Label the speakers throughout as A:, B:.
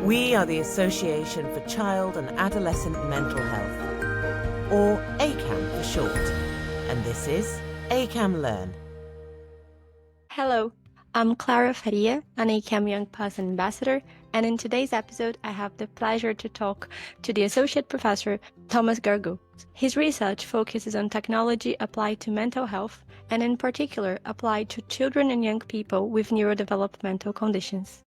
A: We are the Association for Child and Adolescent Mental Health, or ACAM for short, and this is ACAM Learn.
B: Hello, I'm Clara Faria, an ACAM Young Person Ambassador, and in today's episode I have the pleasure to talk to the Associate Professor Thomas Gargot. His research focuses on technology applied to mental health, and in particular applied to children and young people with neurodevelopmental conditions.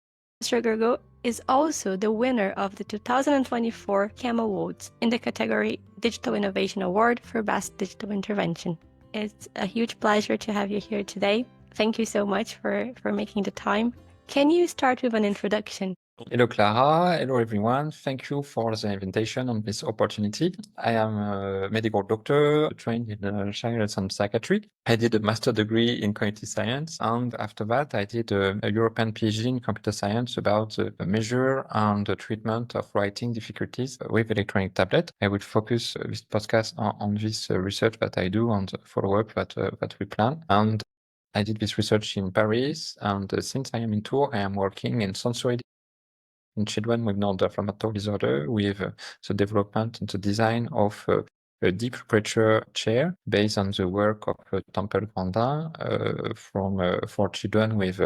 B: Mr. Gargot is also the winner of the 2024 ACAMH Awards in the category Digital Innovation Award for Best Digital Intervention. It's a huge pleasure to have you here today. Thank you so much for making the time. Can you start with an introduction?
C: Hello, Clara. Hello, everyone. Thank you for the invitation on this opportunity. I am a medical doctor trained in child and psychiatry. I did a master's degree in cognitive science, and after that, I did a European PhD in computer science about the measure and the treatment of writing difficulties with electronic tablet. I will focus this podcast on this research that I do and the follow-up that we plan. And I did this research in Paris, and since I am in Tours, I am working in sensory in children with neurodevelopmental disorder with the development and the design of a deep pressure chair based on the work of Temple Grandin for children with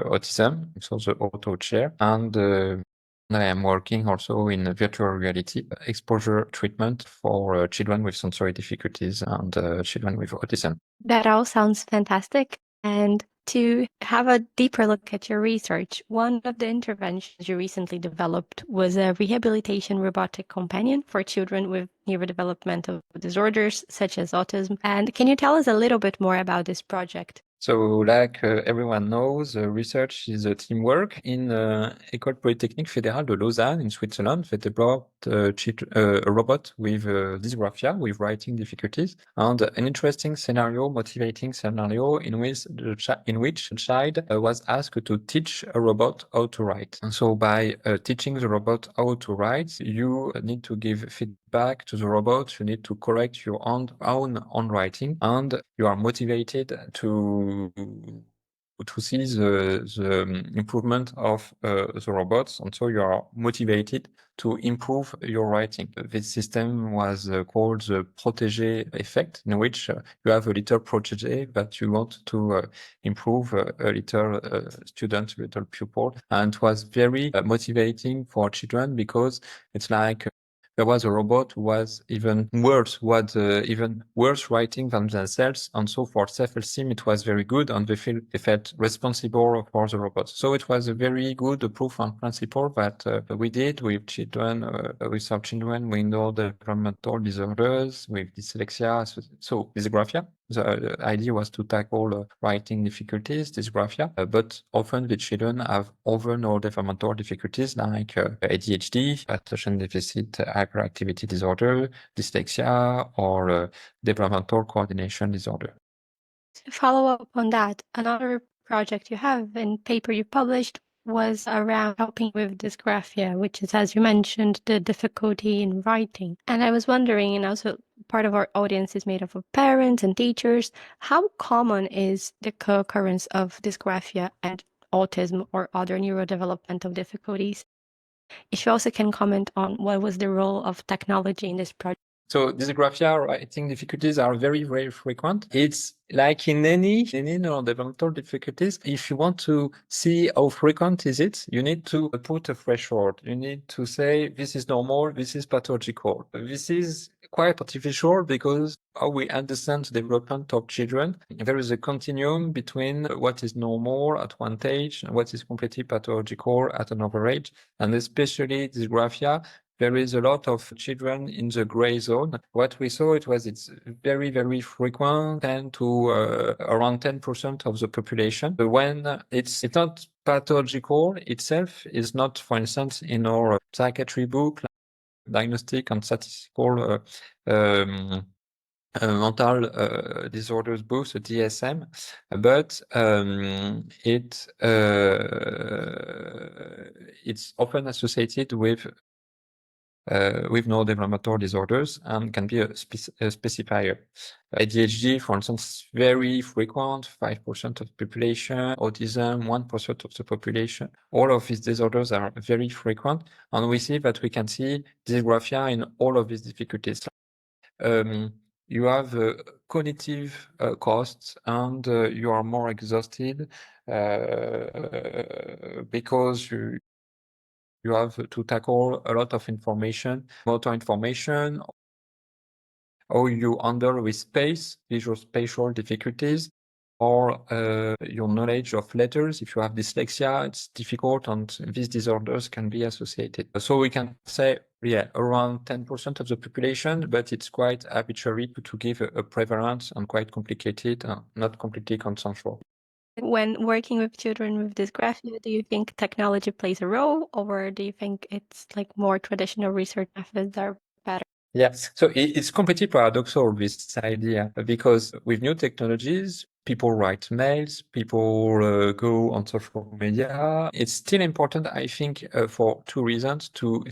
C: autism, so the auto chair. And I am working also in virtual reality exposure treatment for children with sensory difficulties and children with autism.
B: That all sounds fantastic. And to have a deeper look at your research, one of the interventions you recently developed was a rehabilitation robotic companion for children with neurodevelopmental disorders such as autism. And can you tell us a little bit more about this project?
C: So, like everyone knows, research is a teamwork. In École Polytechnique Fédérale de Lausanne in Switzerland, they developed a robot with dysgraphia, with writing difficulties, and an interesting scenario, motivating scenario in which a child was asked to teach a robot how to write. And so by teaching the robot how to write, you need to give feedback to the robot, you need to correct your own handwriting, and you are motivated to see the improvement of the robots, and so you are motivated to improve your writing. This system was called the protégé effect, in which you have a little protégé that you want to improve a little student, a little pupil. And it was very motivating for children because it's like there was a robot who was even worse writing than themselves. And so for self-esteem, it was very good, and they felt responsible for the robot. So it was a very good proof and principle that we did with children, with our children with neurodevelopmental disorders, with dyslexia, so dysgraphia. The idea was to tackle writing difficulties, dysgraphia, but often the children have other neurodevelopmental difficulties like ADHD, attention deficit hyperactivity disorder, dyslexia, or developmental coordination disorder.
B: To follow up on that, another project you have and paper you published was around helping with dysgraphia, which is, as you mentioned, the difficulty in writing. And I was wondering, and also part of our audience is made up of parents and teachers, how common is the co-occurrence of dysgraphia and autism or other neurodevelopmental difficulties? If you also can comment on what was the role of technology in this project.
C: So dysgraphia, writing difficulties are very, very frequent. It's like in any neurodevelopmental difficulties. If you want to see how frequent is it, you need to put a threshold. You need to say, this is normal, this is pathological. This is quite artificial because how we understand the development of children, there is a continuum between what is normal at one age and what is completely pathological at another age. And especially dysgraphia, there is a lot of children in the gray zone. What we saw, it's very, very frequent, 10 to around 10% of the population. But when it's not pathological itself, is not, for instance, in our psychiatry book, diagnostic and statistical mental disorders books, the DSM, but it's often associated with with neurodevelopmental disorders and can be a specifier. ADHD, for instance, very frequent, 5% of the population. Autism, 1% of the population. All of these disorders are very frequent, and we see that we can see dysgraphia in all of these difficulties. You have cognitive costs, and you are more exhausted because you have to tackle a lot of information, motor information, or you handle with space, visual spatial difficulties, or your knowledge of letters. If you have dyslexia, it's difficult, and these disorders can be associated. So we can say, yeah, around 10% of the population, but it's quite arbitrary to give a prevalence and quite complicated, not completely consensual.
B: When working with children with dysgraphia, do you think technology plays a role, or do you think it's like more traditional research methods are better?
C: Yeah, so it's completely paradoxal, this idea, because with new technologies, people write mails, people go on social media. It's still important, I think, for two reasons, to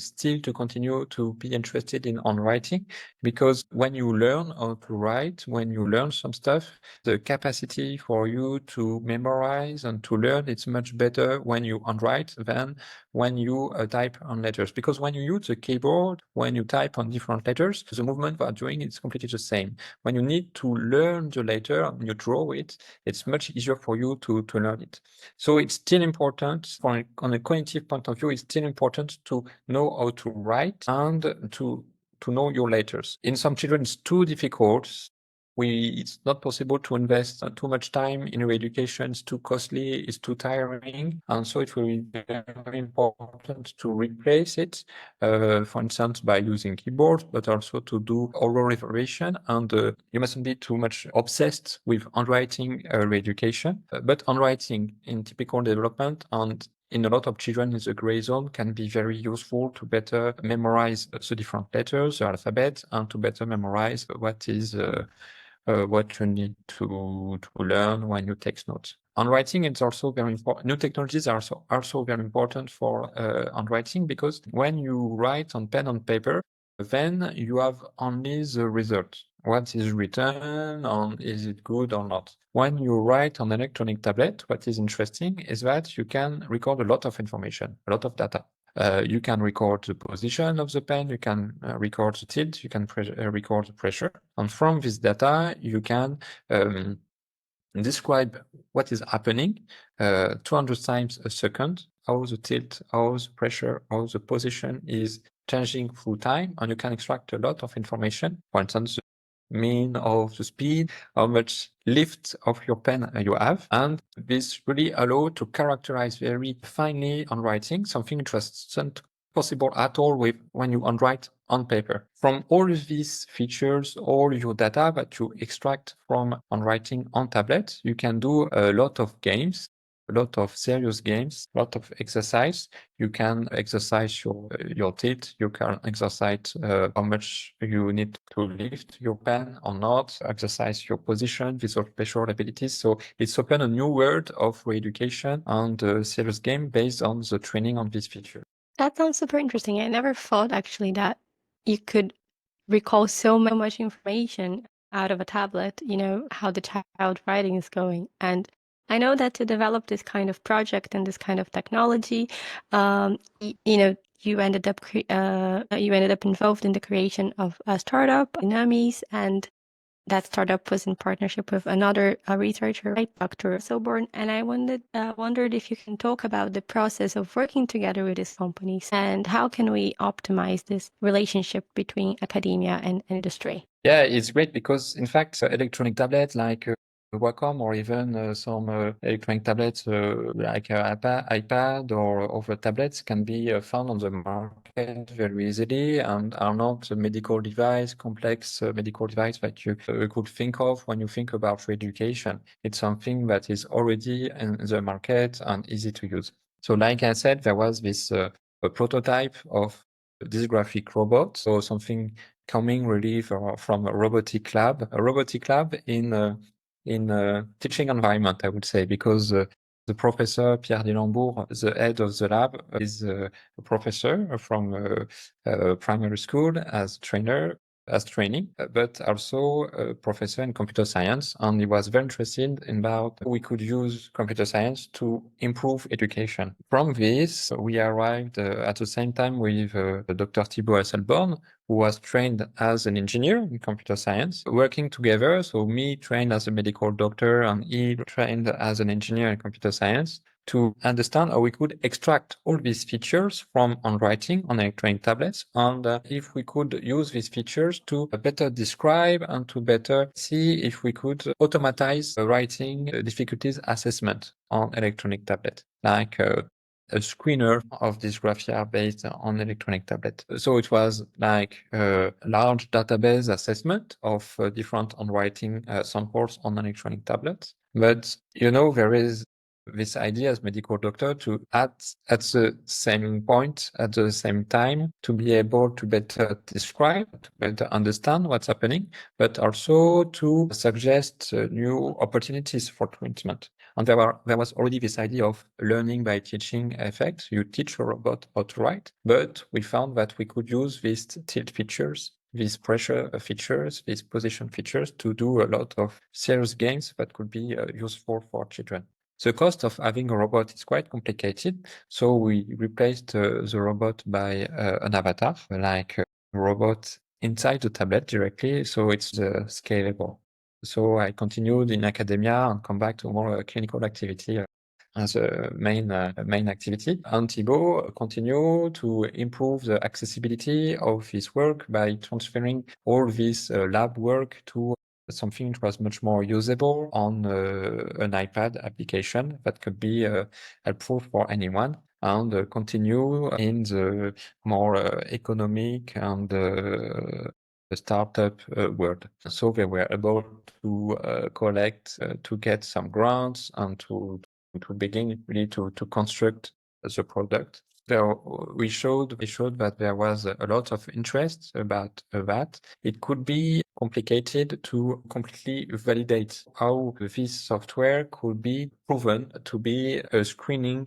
C: continue to be interested in writing, because when you learn how to write, when you learn some stuff, the capacity for you to memorize and to learn, it's much better when you handwrite than when you type on letters. Because when you use the keyboard, when you type on different letters, the movement we are doing is completely the same. When you need to learn the letter and you draw it, it's much easier for you to learn it. So it's still important, on a cognitive point of view, it's still important to know how to write and to know your letters. In some children, it's too difficult. It's not possible to invest too much time in education. It's too costly, it's too tiring, and so it will be very important to replace it, for instance, by using keyboards, but also to do oral revision. And you mustn't be too much obsessed with handwriting education, but handwriting in typical development and in a lot of children in the gray zone can be very useful to better memorize the different letters, the alphabet, and to better memorize what you need to learn when you take notes. Handwriting is also very important. New technologies are also very important for handwriting, because when you write on pen and paper, then you have only the result. What is written, and is it good or not? When you write on an electronic tablet, what is interesting is that you can record a lot of information, a lot of data. You can record the position of the pen, you can record the tilt, you can record the pressure. And from this data, you can describe what is happening 200 times a second, how the tilt, how the pressure, how the position is changing through time, and you can extract a lot of information. For instance, the mean of the speed, how much lift of your pen you have, and this really allows to characterize very finely on writing, something which wasn't possible at all when you handwrite on paper. From all of these features, all your data that you extract from handwriting on tablet, you can do a lot of games, a lot of serious games, a lot of exercise. You can exercise your tilt. You can exercise how much you need to lift your pen or not, exercise your position, visual spatial abilities. So it's open a new world of re-education and a serious game based on the training on this feature.
B: That sounds super interesting. I never thought actually that you could recall so much information out of a tablet, how the child writing is going. And I know that to develop this kind of project and this kind of technology, you ended up involved in the creation of a startup, Dynamis, and that startup was in partnership with another researcher, right, Dr. Soborn. And I wondered if you can talk about the process of working together with these companies and how can we optimize this relationship between academia and industry?
C: Yeah, it's great because, in fact, electronic tablets like Wacom, or even some electronic tablets like iPad or other tablets can be found on the market very easily and are not a medical device, complex medical device that you could think of when you think about education. It's something that is already in the market and easy to use. So like I said, there was this a prototype of dysgraphic robot, so something coming really from a robotic lab in a teaching environment, I would say, because The professor, Pierre Delambourg, the head of the lab, is a professor from primary school as trainer, as training, but also a professor in computer science. And he was very interested in about how we could use computer science to improve education. From this, we arrived at the same time with Dr. Thibaut Hasselborn, who was trained as an engineer in computer science, working together. So me trained as a medical doctor and he trained as an engineer in computer science to understand how we could extract all these features from handwriting on electronic tablets, and if we could use these features to better describe and to better see if we could automatize the writing difficulties assessment on electronic tablet, like a screener of dysgraphia based on electronic tablet. So it was like a large database assessment of different handwriting samples on electronic tablets. But, there is this idea as medical doctor to at the same point, at the same time, to be able to better describe, to better understand what's happening, but also to suggest new opportunities for treatment. And there was already this idea of learning by teaching effect. You teach a robot how to write, but we found that we could use these tilt features, these pressure features, these position features to do a lot of serious games that could be useful for children. The cost of having a robot is quite complicated, so we replaced the robot by an avatar, like a robot inside the tablet directly, so it's scalable. So I continued in academia and come back to more clinical activity as a main activity. And Thibaut continue to improve the accessibility of his work by transferring all this lab work to something that was much more usable on an iPad application that could be helpful for anyone, and continue in the more economic and the startup world. So they were able to collect, to get some grants and to begin really to construct the product. So we showed that there was a lot of interest about that. It could be complicated to completely validate how this software could be proven to be a screening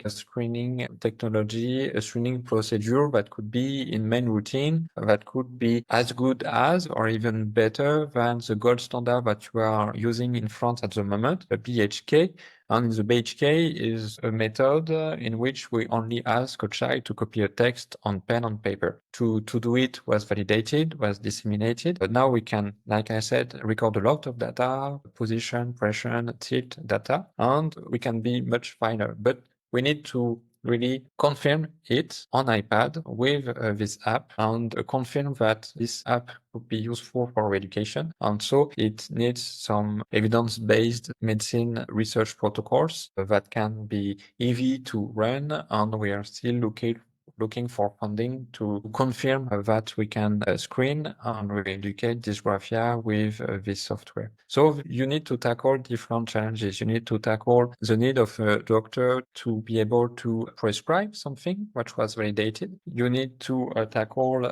C: technology, a screening procedure that could be in main routine, that could be as good as or even better than the gold standard that you are using in France at the moment, a BHK. And the BHK is a method in which we only ask a child to copy a text on pen and paper. To do it was validated, was disseminated, but now we can, like I said, record a lot of data, position, pressure, tilt data, and we can be much finer. But we need to really confirm it on iPad with this app and confirm that this app would be useful for education. And so it needs some evidence-based medicine research protocols that can be easy to run, and we are still looking for funding to confirm that we can screen and re-educate dysgraphia with this software. So you need to tackle different challenges. You need to tackle the need of a doctor to be able to prescribe something which was validated. You need to tackle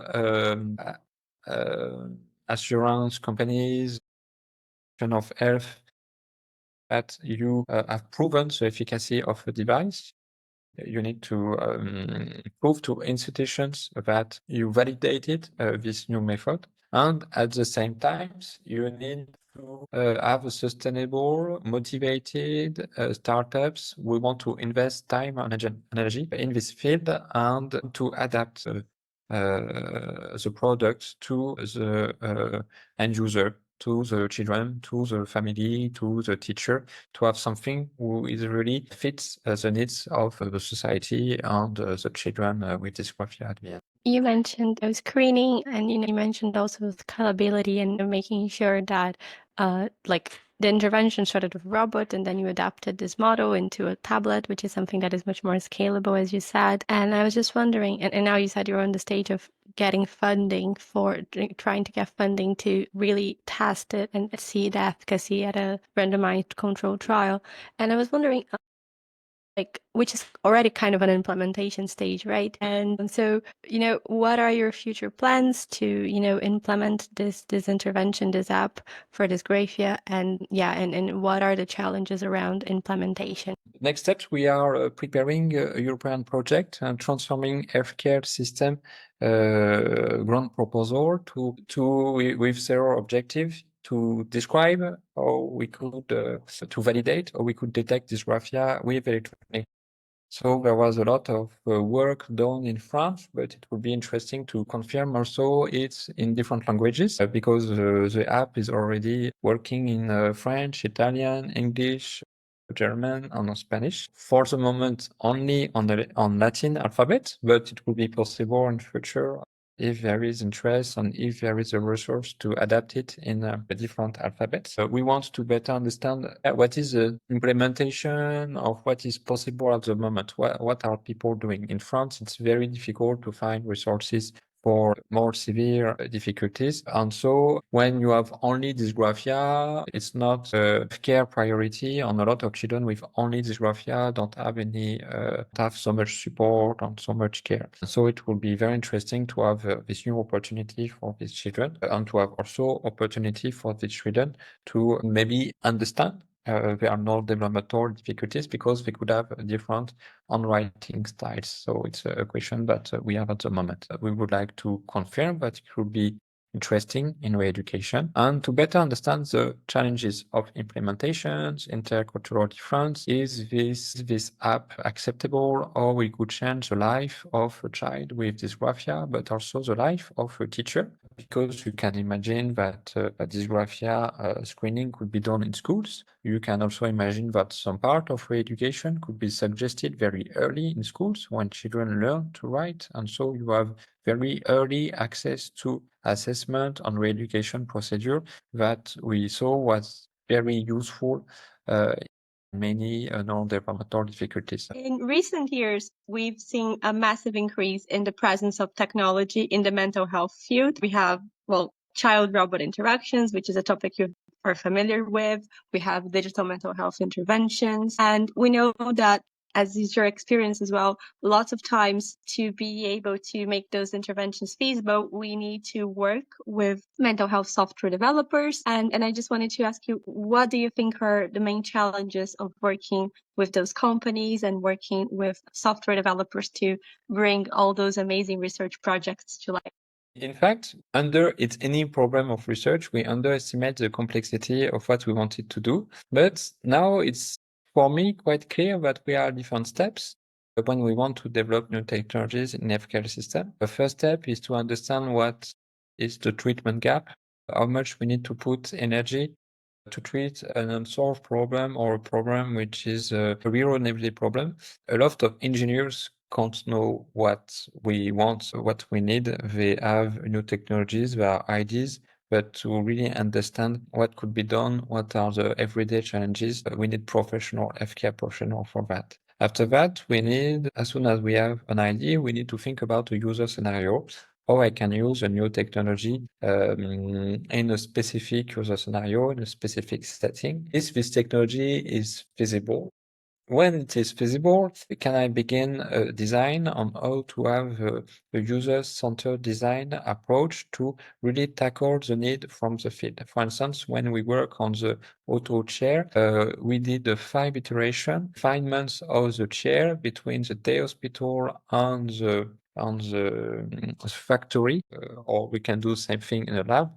C: assurance companies of health that you have proven the efficacy of a device. You need to prove to institutions that you validated this new method. And at the same time, you need to have a sustainable, motivated startups. We want to invest time and energy in this field and to adapt the product to the end user, to the children, to the family, to the teacher, to have something who is really fits the needs of the society and the children with dysgraphia at the end.
B: You mentioned screening, and you mentioned also scalability and making sure that like the intervention started with a robot, and then you adapted this model into a tablet, which is something that is much more scalable, as you said. And I was just wondering, and now you said you're on the stage of getting funding for trying to get funding to really test it and see the efficacy at a randomized controlled trial. And I was wondering, which is already kind of an implementation stage, right? And so, what are your future plans to, implement this intervention, this app for dysgraphia, and what are the challenges around implementation?
C: Next steps, we are preparing a European project and transforming healthcare system grant proposal with zero objective to describe how we could to validate or we could detect dysgraphia with electronic. So there was a lot of work done in France, but it would be interesting to confirm also it's in different languages because the app is already working in French, Italian, English, German, and Spanish. For the moment, only on Latin alphabet, but it will be possible in future if there is interest and if there is a resource to adapt it in different alphabets. So we want to better understand what is the implementation of what is possible at the moment. What are people doing? In France, it's very difficult to find resources for more severe difficulties. And so when you have only dysgraphia, it's not a care priority, and a lot of children with only dysgraphia don't have so much support and so much care. So it will be very interesting to have this new opportunity for these children and to have also opportunity for these children to maybe understand there are no developmental difficulties because they could have different handwriting styles. So it's a question that we have at the moment. We would like to confirm that it would be interesting in re-education and to better understand the challenges of implementations, intercultural difference. Is this app acceptable, or we could change the life of a child with dysgraphia, but also the life of a teacher? Because you can imagine that a dysgraphia screening could be done in schools. You can also imagine that some part of re-education could be suggested very early in schools when children learn to write. And so you have very early access to assessment and re-education procedure that we saw was very useful many non-developmental difficulties.
B: In recent years, we've seen a massive increase in the presence of technology in the mental health field. We have, child-robot interactions, which is a topic you are familiar with. We have digital mental health interventions. And we know that, as is your experience as well, lots of times to be able to make those interventions feasible, we need to work with mental health software developers. And I just wanted to ask you, what do you think are the main challenges of working with those companies and working with software developers to bring all those amazing research projects to life?
C: In fact, under it's any problem of research, we underestimate the complexity of what we wanted to do. But now it's, for me, quite clear that we are different steps when we want to develop new technologies in healthcare system. The first step is to understand what is the treatment gap, how much we need to put energy to treat an unsolved problem or a problem which is a real inevitable problem. A lot of engineers can't know what we want, what we need. They have new technologies, they are ideas, but to really understand what could be done, what are the everyday challenges, we need professional, healthcare professional for that. After that, we need, as soon as we have an idea, we need to think about a user scenario. How I can use a new technology in a specific user scenario, in a specific setting. If this technology is feasible, when it is feasible, can I begin a design on how to have a user-centered design approach to really tackle the need from the field? For instance, when we work on the auto chair, we did a 5 iteration, 5 months of the chair between the day hospital and the factory, or we can do the same thing in a lab,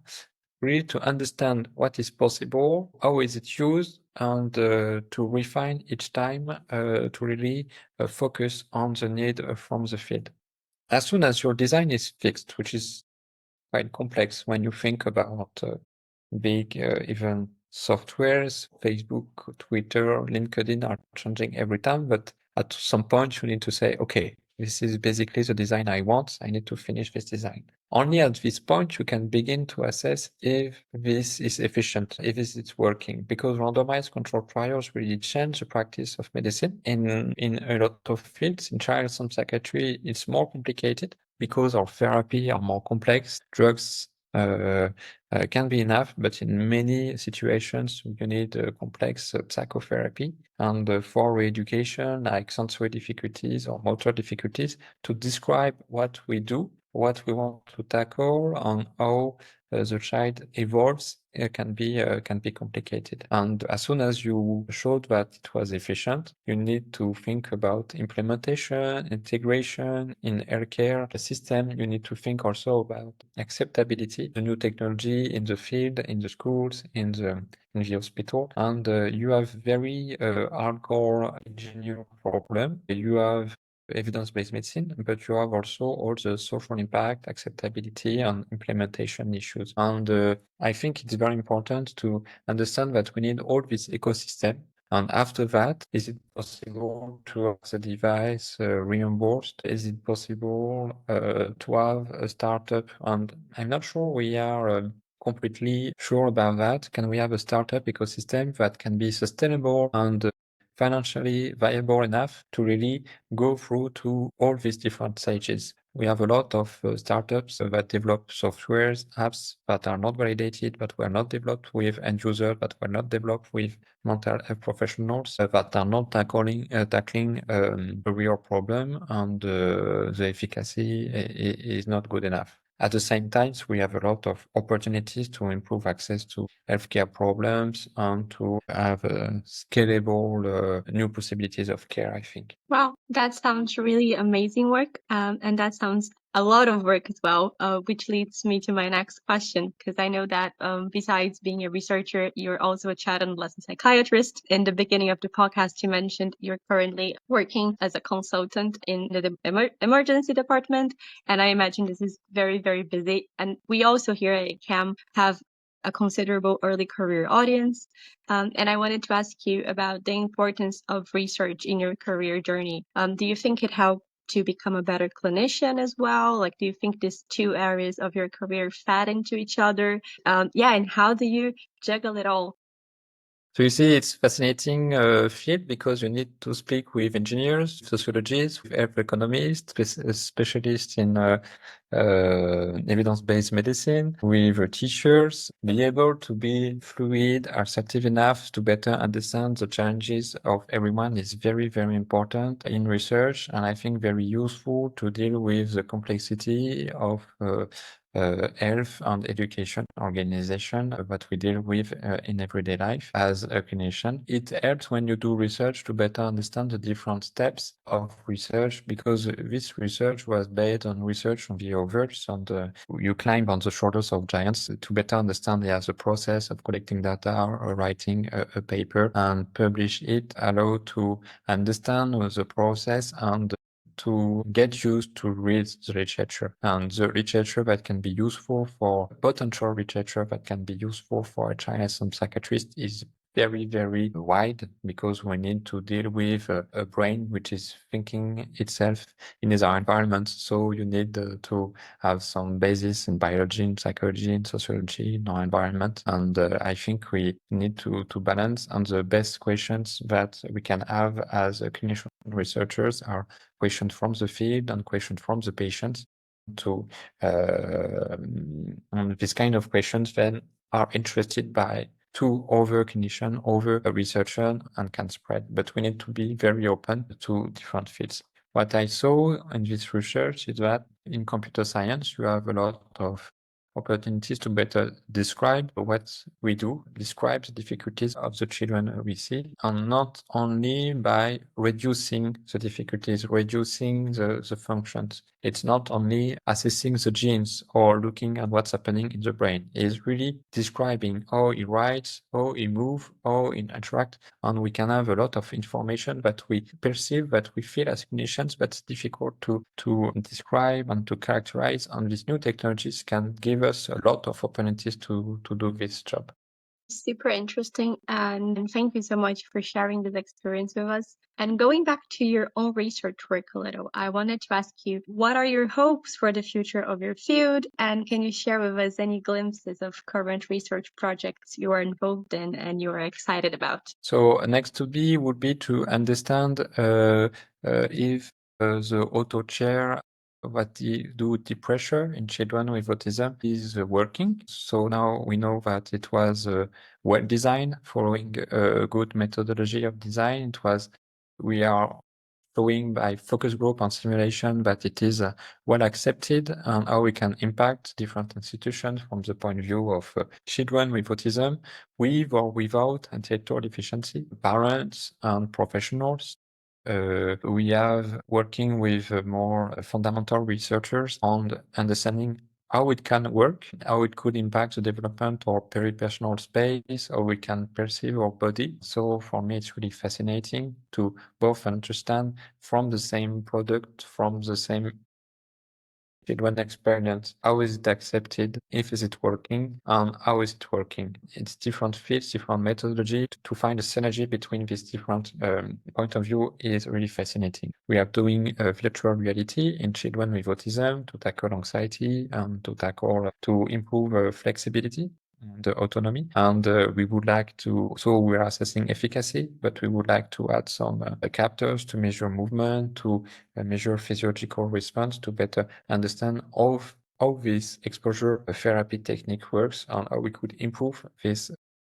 C: really to understand what is possible, how is it used, and to refine each time to really focus on the need from the field. As soon as your design is fixed, which is quite complex when you think about big even softwares, Facebook, Twitter, LinkedIn are changing every time, but at some point you need to say, okay, this is basically the design I want. I need to finish this design. Only at this point you can begin to assess if this is efficient, if this is working, because randomized control trials really change the practice of medicine in a lot of fields. In child psychiatry, it's more complicated because our therapy are more complex. Drugs can be enough, but in many situations you need complex psychotherapy and for re-education, like sensory difficulties or motor difficulties, to describe what we do, what we want to tackle, and how the child evolves can be complicated. And as soon as you showed that it was efficient, you need to think about implementation, integration in healthcare system. You need to think also about acceptability, the new technology in the field, in the schools, in the hospital. And you have very hardcore engineer problem. You have evidence-based medicine, but you have also all the social impact, acceptability, and implementation issues. And I think it's very important to understand that we need all this ecosystem. And after that, is it possible to have the device reimbursed? Is it possible to have a startup? And I'm not sure we are completely sure about that. Can we have a startup ecosystem that can be sustainable and financially viable enough to really go through to all these different stages? We have a lot of startups that develop softwares, apps that are not validated, but were not developed with end users, that were not developed with mental health professionals, that are not tackling a real problem, and the efficacy is not good enough. At the same time, we have a lot of opportunities to improve access to healthcare problems and to have scalable new possibilities of care, I think.
B: Wow, that sounds really amazing work. And that sounds a lot of work as well, which leads me to my next question, because I know that besides being a researcher, you're also a child and adolescent psychiatrist. In the beginning of the podcast, you mentioned you're currently working as a consultant in the emergency department. And I imagine this is very, very busy. And we also here at ACAMH have a considerable early career audience. And I wanted to ask you about the importance of research in your career journey. Do you think it helped to become a better clinician as well? Like, do you think these two areas of your career fed into each other? And how do you juggle it all?
C: So you see, it's fascinating field because you need to speak with engineers, sociologists, with health economists, specialists in evidence-based medicine, with teachers, be able to be fluid, assertive enough to better understand the challenges of everyone is very, very important in research, and I think very useful to deal with the complexity of health and education organization that we deal with in everyday life as a clinician. It helps when you do research to better understand the different steps of research, because this research was based on research on the others, and you climb on the shoulders of giants to better understand the process of collecting data or writing a paper and publish it, allow to understand the process and to get used to read the literature, and the literature that can be useful for potential literature that can be useful for a child and some psychiatrist is very, very wide, because we need to deal with a brain which is thinking itself in its environment. So you need to have some basis in biology, in psychology, in sociology, in our environment. And I think we need to balance. And the best questions that we can have as a clinician researchers are questions from the field and questions from the patients. To and this kind of questions then are interested by to other clinician, other researcher, and can spread. But we need to be very open to different fields. What I saw in this research is that in computer science, you have a lot of opportunities to better describe what we do, describe the difficulties of the children we see, and not only by reducing the difficulties, reducing the functions. It's not only assessing the genes or looking at what's happening in the brain. It's really describing how he writes, how he moves, how he interacts, and we can have a lot of information that we perceive, that we feel as clinicians, but it's difficult to describe and to characterize, and these new technologies can give us a lot of opportunities to do this job.
B: Super interesting, and thank you so much for sharing this experience with us. And going back to your own research work a little, I wanted to ask you, what are your hopes for the future of your field? And can you share with us any glimpses of current research projects you are involved in and you are excited about?
C: So next to be would be to understand if the auto chair what do depression in children with autism is working. So now we know that it was well designed, following a good methodology of design. We are showing by focus group and simulation that it is well accepted, and how we can impact different institutions from the point of view of children with autism, with or without intellectual deficiency, parents and professionals. We have working with more fundamental researchers on understanding how it can work, how it could impact the development or peripersonal space, how we can perceive our body. So for me, it's really fascinating to both understand from the same product, from the same children experience, how is it accepted, if is it working, and how is it working. It's different fields, different methodology. To find a synergy between these different point of view is really fascinating. We are doing virtual reality in children with autism to tackle anxiety and to improve flexibility and autonomy. And we would like to, so we are assessing efficacy, but we would like to add some captors to measure movement, to measure physiological response, to better understand how this exposure therapy technique works, and how we could improve this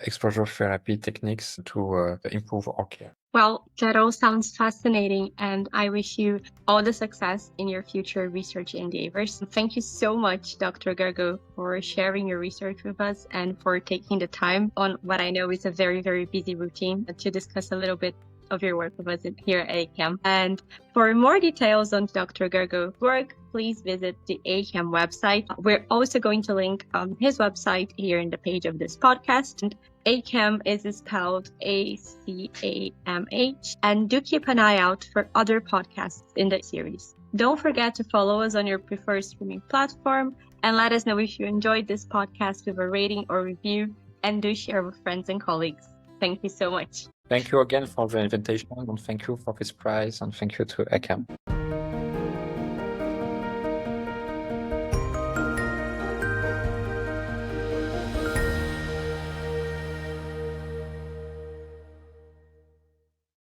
C: exposure therapy techniques to improve our care.
B: Well, that all sounds fascinating, and I wish you all the success in your future research endeavors. Thank you so much, Dr. Gargot, for sharing your research with us and for taking the time on what I know is a very, very busy routine to discuss a little bit of your work with us here at ACAMH. And for more details on Dr. Gargot's work, please visit the ACAMH website. We're also going to link his website here in the page of this podcast. And ACAMH is spelled ACAMH, and do keep an eye out for other podcasts in the series. Don't forget to follow us on your preferred streaming platform, and let us know if you enjoyed this podcast with a rating or review, and do share with friends and colleagues. Thank you so much.
C: Thank you again for the invitation, and thank you for this prize, and thank you to ACAMH.